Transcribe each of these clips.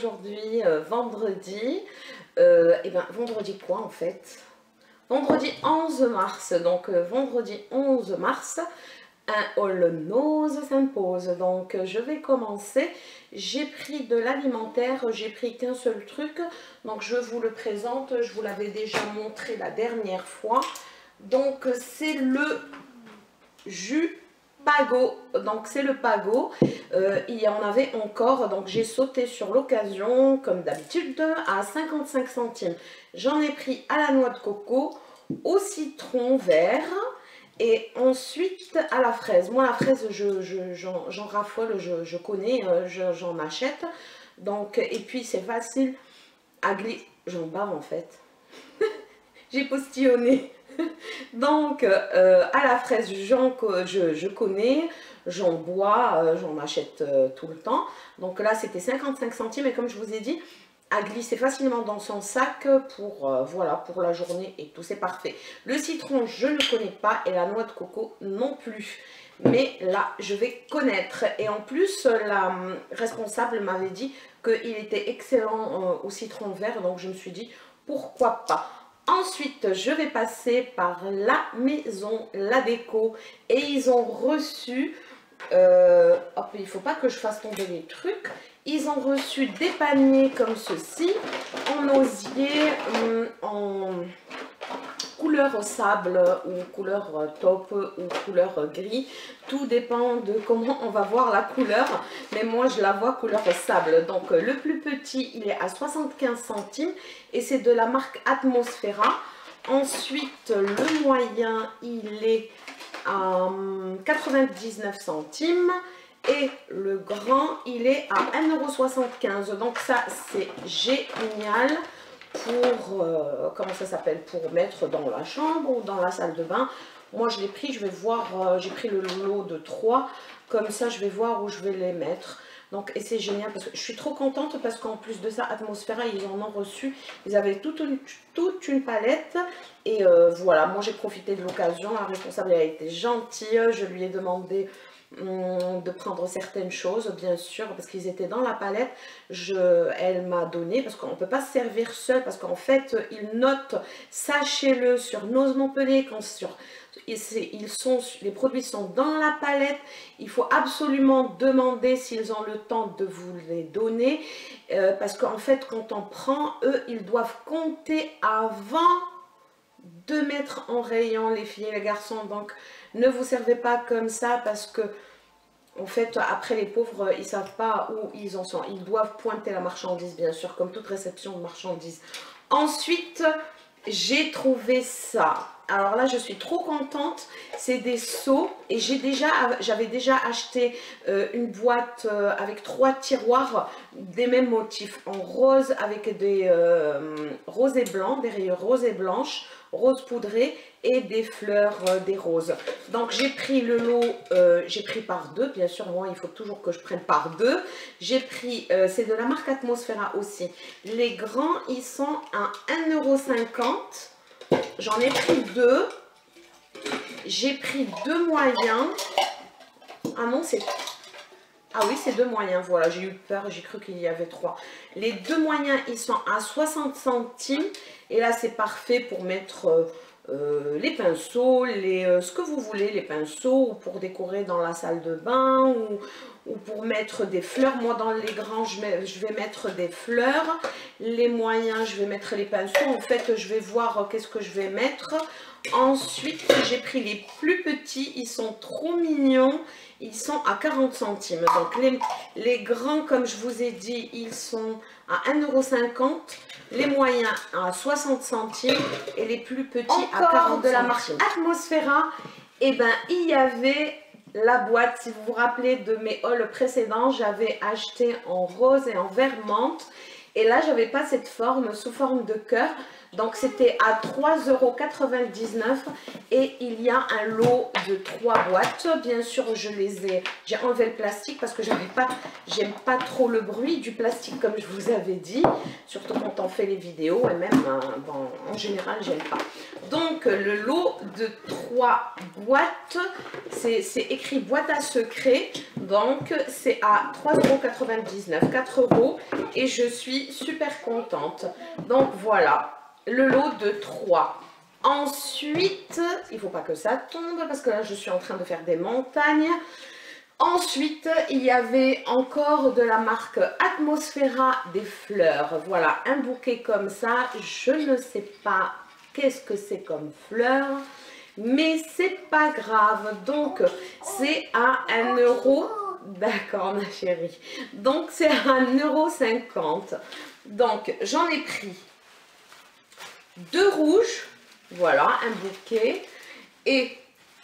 aujourd'hui, vendredi. Et ben vendredi quoi en fait? Vendredi 11 mars. Donc vendredi 11 mars, un All Nose s'impose. Donc je vais commencer. J'ai pris de l'alimentaire, j'ai pris qu'un seul truc. Donc je vous le présente, je vous l'avais déjà montré la dernière fois. Donc c'est le jus Pago, donc c'est le Pago. Il y en avait encore, donc j'ai sauté sur l'occasion comme d'habitude à 55 centimes. J'en ai pris à la noix de coco, au citron vert et ensuite à la fraise. Moi la fraise j'en raffole, je connais, j'en achète. Donc et puis c'est facile à glisser. J'en bave en fait. J'ai postillonné. Donc à la fraise je connais, j'en bois, j'en achète tout le temps. Donc là c'était 55 centimes et comme je vous ai dit, à glisser facilement dans son sac pour voilà, pour la journée et tout, c'est parfait. Le citron je ne connais pas et la noix de coco non plus. Mais là je vais connaître et en plus la responsable m'avait dit qu'il était excellent au citron vert, donc je me suis dit pourquoi pas. Ensuite, je vais passer par la maison, la déco, et ils ont reçu, hop, il ne faut pas que je fasse tomber les trucs, ils ont reçu des paniers comme ceci, en osier, en couleur sable ou couleur taupe ou couleur gris, tout dépend de comment on va voir la couleur, mais moi je la vois couleur sable. Donc le plus petit il est à 75 centimes et c'est de la marque Atmosfera. Ensuite le moyen il est à 99 centimes et le grand il est à 1,75 €. Donc ça c'est génial pour, comment ça s'appelle, pour mettre dans la chambre ou dans la salle de bain. Moi je l'ai pris, je vais voir, j'ai pris le lot de 3, comme ça je vais voir où je vais les mettre. Donc et c'est génial parce que je suis trop contente parce qu'en plus de ça Atmosfera ils en ont reçu, ils avaient toute une palette et voilà, moi j'ai profité de l'occasion, la responsable a été gentille, je lui ai demandé de prendre certaines choses bien sûr parce qu'ils étaient dans la palette. Elle m'a donné parce qu'on ne peut pas se servir seul parce qu'en fait ils notent, sachez-le, sur Nose Montpellier quand les produits sont dans la palette, il faut absolument demander s'ils ont le temps de vous les donner parce qu'en fait quand on prend, eux ils doivent compter avant de mettre en rayon, les filles et les garçons. Donc ne vous servez pas comme ça parce que en fait après les pauvres ils savent pas où ils en sont, ils doivent pointer la marchandise bien sûr comme toute réception de marchandises. Ensuite j'ai trouvé ça, alors là je suis trop contente, c'est des seaux et j'avais déjà acheté une boîte avec 3 tiroirs des mêmes motifs en rose avec des roses et blancs, des rayures roses et blanches, rose poudré et des fleurs des roses. Donc j'ai pris le lot, j'ai pris par 2, bien sûr moi il faut toujours que je prenne par 2. J'ai pris, c'est de la marque Atmosfera aussi. Les grands ils sont à 1,50 €. J'en ai pris 2. J'ai pris 2 moyens. Ah non c'est... Ah oui, c'est 2 moyens, voilà, j'ai eu peur, j'ai cru qu'il y avait 3. Les 2 moyens, ils sont à 60 centimes. Et là, c'est parfait pour mettre les pinceaux, ce que vous voulez, les pinceaux, ou pour décorer dans la salle de bain, ou pour mettre des fleurs. Moi, dans les grands, je vais mettre des fleurs. Les moyens, je vais mettre les pinceaux. En fait, je vais voir qu'est-ce que je vais mettre. Ensuite, j'ai pris les plus petits, ils sont trop mignons. Ils sont à 40 centimes. Donc les grands, comme je vous ai dit, ils sont à 1,50 €. Les moyens à 60 centimes. Et les plus petits à 40 centimes. De la marque Atmosfera. Et ben il y avait la boîte. Si vous vous rappelez de mes hauls précédents, j'avais acheté en rose et en vert menthe. Et là, j'avais pas cette forme sous forme de cœur. Donc c'était à 3,99 € et il y a un lot de 3 boîtes. Bien sûr, j'ai enlevé le plastique parce que j'aime pas trop le bruit du plastique comme je vous avais dit. Surtout quand on fait les vidéos et même bon, en général, j'aime pas. Donc le lot de 3 boîtes, c'est écrit boîte à secret. Donc c'est à 3,99 €, 4 € et je suis super contente. Donc voilà. Le lot de 3. Ensuite, il ne faut pas que ça tombe parce que là je suis en train de faire des montagnes. Ensuite, il y avait encore de la marque Atmosfera des fleurs. Voilà, un bouquet comme ça. Je ne sais pas qu'est-ce que c'est comme fleurs, mais c'est pas grave. Donc, c'est à 1 €. D'accord, ma chérie. Donc, c'est à 1,50 €. Donc, j'en ai pris 2 rouges, voilà, un bouquet, et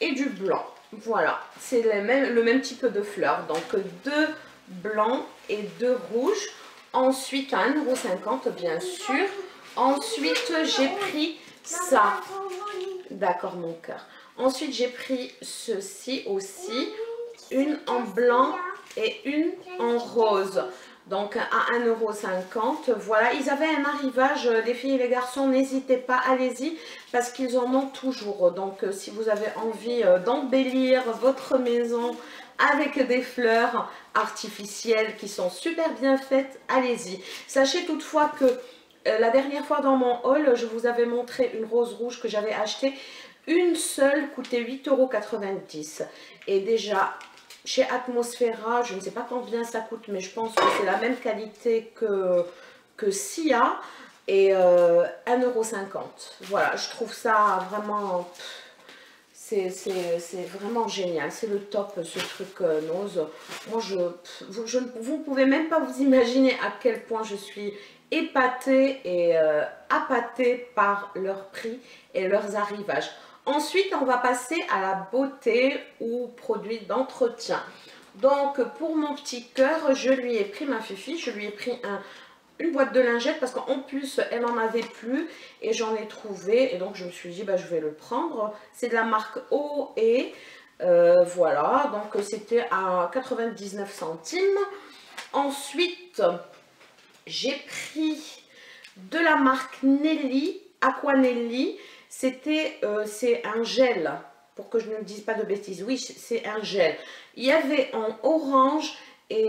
du blanc. Voilà, c'est le même type de fleurs. Donc 2 blancs et 2 rouges. Ensuite, à 1,50 € bien sûr. Ensuite, j'ai pris ça. D'accord, mon cœur. Ensuite, j'ai pris ceci aussi. Une en blanc et une en rose. Donc à 1,50 €. Voilà, ils avaient un arrivage, les filles et les garçons, n'hésitez pas, allez-y, parce qu'ils en ont toujours. Donc si vous avez envie d'embellir votre maison avec des fleurs artificielles qui sont super bien faites, allez-y. Sachez toutefois que la dernière fois dans mon haul, je vous avais montré une rose rouge que j'avais achetée. Une seule coûtait 8,90 €. Et déjà, chez Atmosfera, je ne sais pas combien ça coûte, mais je pense que c'est la même qualité que Sia. Et 1,50 €. Voilà, je trouve ça vraiment... C'est vraiment génial. C'est le top, ce truc Nose. Moi, vous ne pouvez même pas vous imaginer à quel point je suis épatée et appâtée par leur prix et leurs arrivages. Ensuite, on va passer à la beauté ou produit d'entretien. Donc, pour mon petit cœur, je lui ai pris ma fifi, je lui ai pris une boîte de lingettes parce qu'en plus, elle n'en avait plus et j'en ai trouvé. Et donc, je me suis dit, bah, je vais le prendre. C'est de la marque OE. Voilà, donc c'était à 99 centimes. Ensuite, j'ai pris de la marque Nelly, Aquanelli. C'est un gel, pour que je ne dise pas de bêtises. Oui, c'est un gel. Il y avait en orange et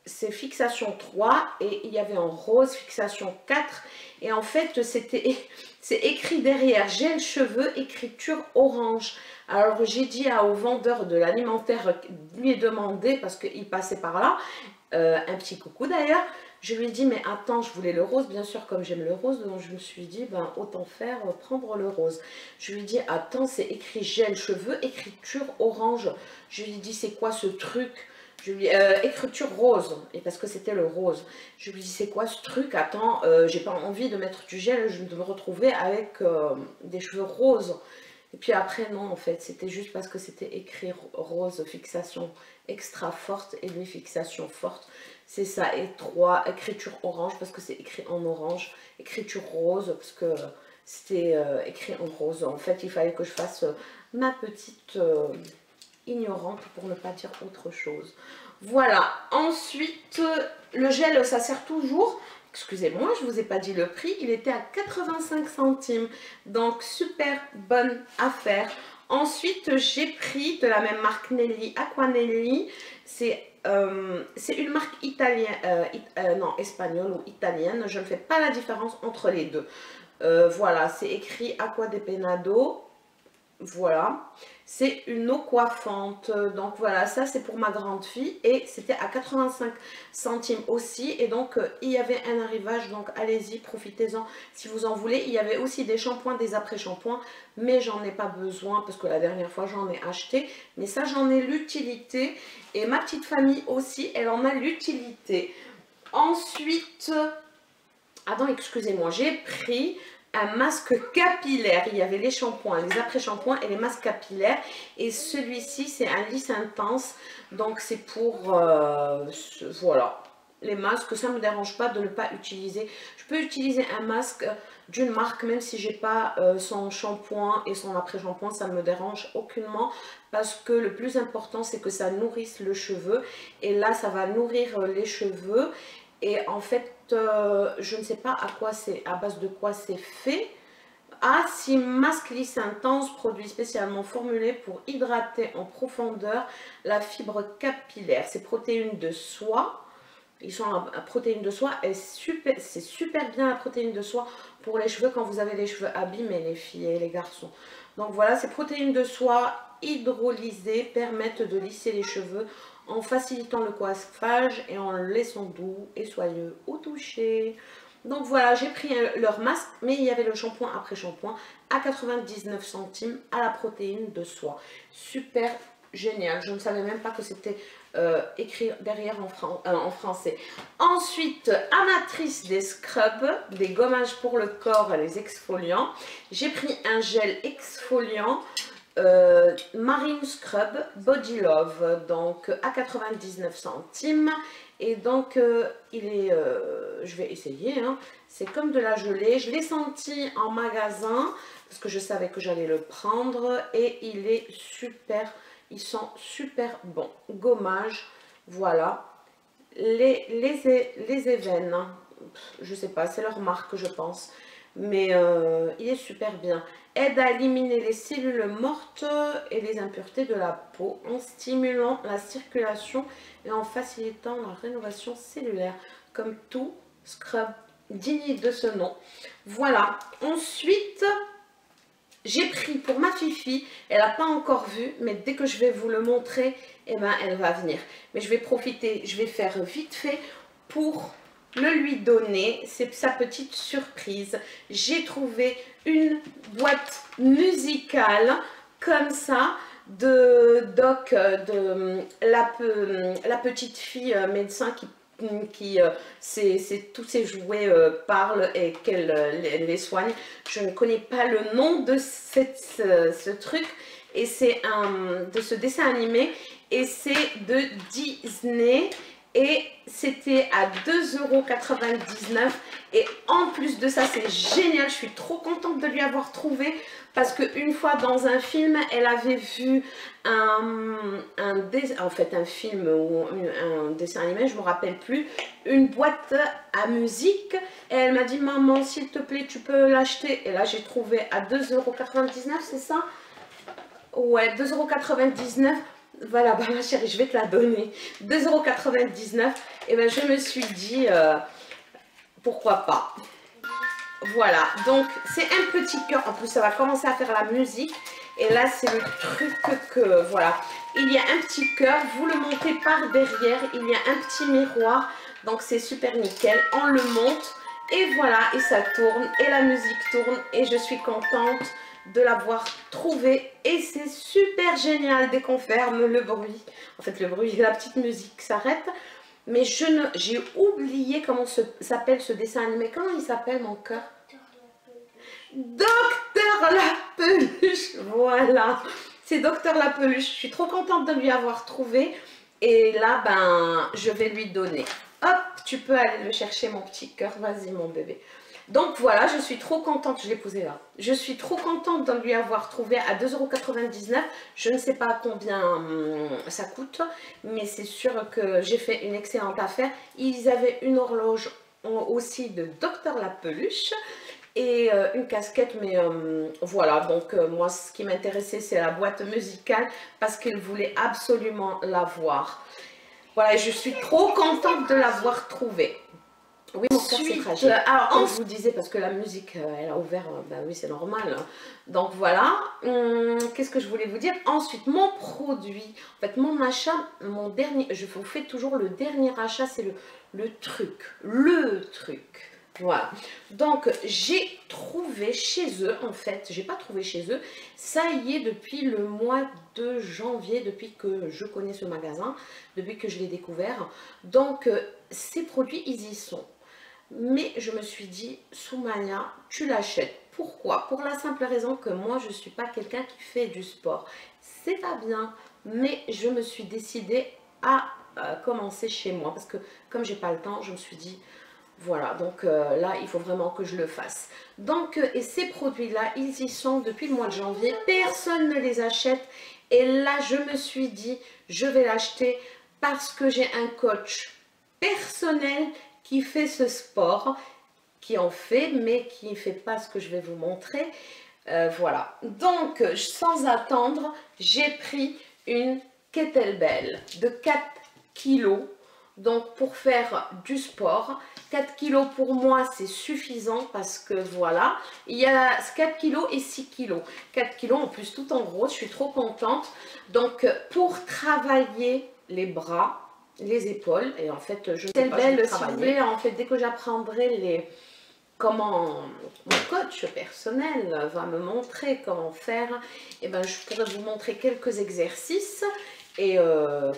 c'est fixation 3 et il y avait en rose fixation 4. Et en fait, c'est écrit derrière gel cheveux, écriture orange. Alors j'ai dit au vendeur de l'alimentaire de lui demander, parce qu'il passait par là, un petit coucou d'ailleurs. Je lui ai dit, mais attends, je voulais le rose, bien sûr, comme j'aime le rose, donc je me suis dit, ben, autant faire, prendre le rose. Je lui ai dit, attends, c'est écrit gel cheveux, écriture orange. Je lui ai dit, c'est quoi ce truc? Écriture rose, et parce que c'était le rose. Je lui ai dit, c'est quoi ce truc? Attends, j'ai pas envie de mettre du gel, je vais me retrouver avec des cheveux roses. Et puis après, non, en fait, c'était juste parce que c'était écrit rose, fixation extra forte, et lui, fixation forte. C'est ça, et 3, écriture orange, parce que c'est écrit en orange. Écriture rose, parce que c'était écrit en rose. En fait, il fallait que je fasse ma petite ignorante, pour ne pas dire autre chose. Voilà, ensuite, le gel, ça sert toujours... Excusez-moi, je ne vous ai pas dit le prix, il était à 85 centimes. Donc, super bonne affaire. Ensuite, j'ai pris de la même marque Nelly, Aquanelli. C'est une marque italienne, non, espagnole ou italienne. Je ne fais pas la différence entre les deux. Voilà, c'est écrit Aqua de Penado. Voilà, c'est une eau coiffante. Donc voilà, ça c'est pour ma grande fille et c'était à 85 centimes aussi. Et donc il y avait un arrivage, donc allez-y, profitez-en si vous en voulez. Il y avait aussi des shampoings, des après-shampoings, mais j'en ai pas besoin parce que la dernière fois j'en ai acheté. Mais ça, j'en ai l'utilité et ma petite famille aussi, elle en a l'utilité. Ensuite, attends, excusez-moi, j'ai pris un masque capillaire. Il y avait les shampoings, les après-shampoings et les masques capillaires. Et celui-ci, c'est un lisse intense. Donc, c'est pour... voilà. les masques, ça ne me dérange pas de ne pas utiliser. Je peux utiliser un masque d'une marque, même si j'ai pas son shampoing et son après-shampoing, ça ne me dérange aucunement. Parce que le plus important, c'est que ça nourrisse le cheveu. Et là, ça va nourrir les cheveux. Et en fait, je ne sais pas à base de quoi c'est fait. Ah, si masque lisse intense, produit spécialement formulé pour hydrater en profondeur la fibre capillaire. C'est protéines de soie. Ils sont à protéines de soie et c'est super bien la protéine de soie pour les cheveux quand vous avez les cheveux abîmés, les filles et les garçons. Donc voilà, ces protéines de soie hydrolysées permettent de lisser les cheveux en facilitant le coiffage et en le laissant doux et soyeux au toucher. Donc voilà, j'ai pris leur masque, mais il y avait le shampoing après shampoing à 99 centimes à la protéine de soie. Super génial, je ne savais même pas que c'était écrit derrière en français. Ensuite, amatrice des scrubs, des gommages pour le corps et les exfoliants. J'ai pris un gel exfoliant Marine Scrub Body Love, donc à 99 centimes. Et donc je vais essayer, hein. C'est comme de la gelée. Je l'ai senti en magasin parce que je savais que j'allais le prendre et il est super, ils sont super bons. Gommage, voilà. Les Even, je sais pas, c'est leur marque je pense. Mais il est super bien. Aide à éliminer les cellules mortes et les impuretés de la peau en stimulant la circulation et en facilitant la rénovation cellulaire. Comme tout scrub digne de ce nom. Voilà. Ensuite, j'ai pris pour ma fifi. Elle n'a pas encore vu, mais dès que je vais vous le montrer, eh ben, elle va venir. Mais je vais profiter, je vais faire vite fait pour le lui donner, c'est sa petite surprise. J'ai trouvé une boîte musicale comme ça de Doc, de la petite fille médecin qui tous ses jouets parlent et qu'elle les soigne. Je ne connais pas le nom de ce truc et c'est de ce dessin animé et c'est de Disney. Et c'était à 2,99 € et en plus de ça c'est génial, je suis trop contente de lui avoir trouvé parce qu'une fois dans un film elle avait vu un film ou un dessin animé, je me rappelle plus, une boîte à musique et elle m'a dit maman s'il te plaît tu peux l'acheter et là j'ai trouvé à 2,99 €, c'est ça? Ouais, 2,99 €. Voilà, bah ma chérie, je vais te la donner. 2,99 €. Et ben je me suis dit, pourquoi pas. Voilà, donc c'est un petit cœur. En plus, ça va commencer à faire la musique. Et là, c'est le truc que, voilà. Il y a un petit cœur, vous le montez par derrière. Il y a un petit miroir. Donc c'est super nickel. On le monte. Et voilà, et ça tourne. Et la musique tourne. Et je suis contente de l'avoir trouvé et c'est super génial dès qu'on ferme le bruit. En fait le bruit, la petite musique s'arrête. Mais j'ai oublié comment s'appelle ce dessin animé. Comment il s'appelle mon cœur? Docteur la Peluche. Voilà, c'est Docteur la Peluche. Je suis trop contente de lui avoir trouvé. Et là, ben, je vais lui donner. Hop, tu peux aller le chercher mon petit cœur. Vas-y mon bébé. Donc voilà, je suis trop contente, je l'ai posé là. Je suis trop contente de lui avoir trouvé à 2,99 €. Je ne sais pas combien ça coûte, mais c'est sûr que j'ai fait une excellente affaire. Ils avaient une horloge aussi de Docteur la Peluche et une casquette, mais voilà. Donc moi, ce qui m'intéressait, c'est la boîte musicale parce qu'ils voulaient absolument l'avoir. Voilà, je suis trop contente de l'avoir trouvée. Oui, mon cœur c'est fragile. Alors, comme je vous disais, parce que la musique, elle a ouvert, bah oui, c'est normal. Donc voilà, qu'est-ce que je voulais vous dire? Ensuite, mon produit, en fait, mon achat, mon dernier, je vous fais toujours le dernier achat, c'est le truc. Voilà, donc j'ai trouvé chez eux, en fait, j'ai pas trouvé chez eux, ça y est depuis le mois de janvier, depuis que je connais ce magasin, depuis que je l'ai découvert. Donc ces produits, ils y sont. Mais je me suis dit, Soumania, tu l'achètes. Pourquoi? Pour la simple raison que moi, je ne suis pas quelqu'un qui fait du sport. C'est pas bien, mais je me suis décidée à commencer chez moi parce que comme j'ai pas le temps, je me suis dit voilà, donc là il faut vraiment que je le fasse. Donc et ces produits là, ils y sont depuis le mois de janvier, personne ne les achète et là je me suis dit je vais l'acheter parce que j'ai un coach personnel qui fait ce sport, qui en fait mais qui ne fait pas ce que je vais vous montrer. Voilà, donc sans attendre, j'ai pris une kettlebell de 4 kilos. Donc pour faire du sport, 4 kilos pour moi c'est suffisant parce que voilà, il y a 4 kilos et 6 kilos. 4 kilos en plus tout en rose, je suis trop contente. Donc pour travailler les bras, les épaules, et en fait je sais pas, je vais travailler. En fait dès que j'apprendrai les... comment mon coach personnel va me montrer comment faire, et ben je pourrais vous montrer quelques exercices et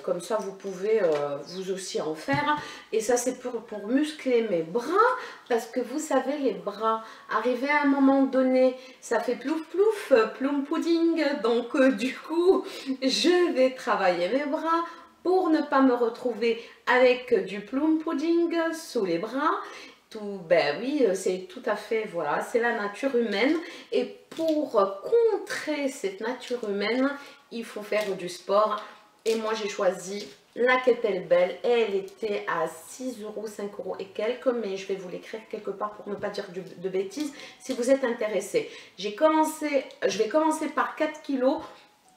comme ça vous pouvez vous aussi en faire. Et ça c'est pour muscler mes bras parce que vous savez les bras, arrivé à un moment donné ça fait plouf plouf, ploum pudding, donc du coup je vais travailler mes bras pour ne pas me retrouver avec du ploum pudding sous les bras. Ben oui, c'est tout à fait, voilà, c'est la nature humaine. Et pour contrer cette nature humaine, il faut faire du sport. Et moi, j'ai choisi la kettlebell. Elle était à 6 €, 5 € et quelques, mais je vais vous l'écrire quelque part pour ne pas dire de bêtises si vous êtes intéressé. Je vais commencer par 4 kilos.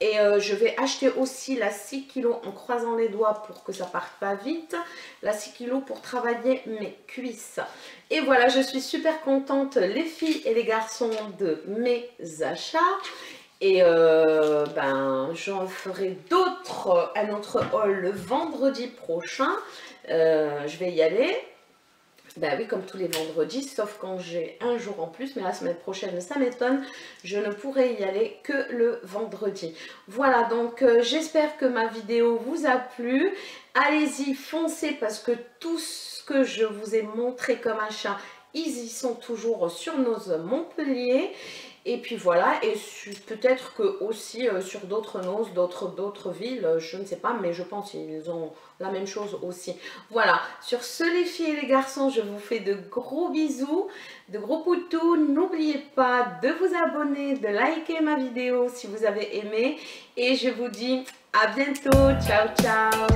Et je vais acheter aussi la 6 kilos en croisant les doigts pour que ça parte pas vite. La 6 kilos pour travailler mes cuisses. Et voilà, je suis super contente les filles et les garçons de mes achats. Et ben j'en ferai d'autres, un autre haul le vendredi prochain. Je vais y aller. Ben oui, comme tous les vendredis, sauf quand j'ai un jour en plus, mais la semaine prochaine, ça m'étonne, je ne pourrai y aller que le vendredi. Voilà, donc j'espère que ma vidéo vous a plu. Allez-y, foncez, parce que tout ce que je vous ai montré comme achat, ils y sont toujours sur Nose Montpellier. Et puis voilà, et peut-être que aussi sur d'autres Noses, d'autres villes, je ne sais pas, mais je pense qu'ils ont la même chose aussi. Voilà, sur ce les filles et les garçons, je vous fais de gros bisous, de gros poutous. N'oubliez pas de vous abonner, de liker ma vidéo si vous avez aimé. Et je vous dis à bientôt, ciao ciao.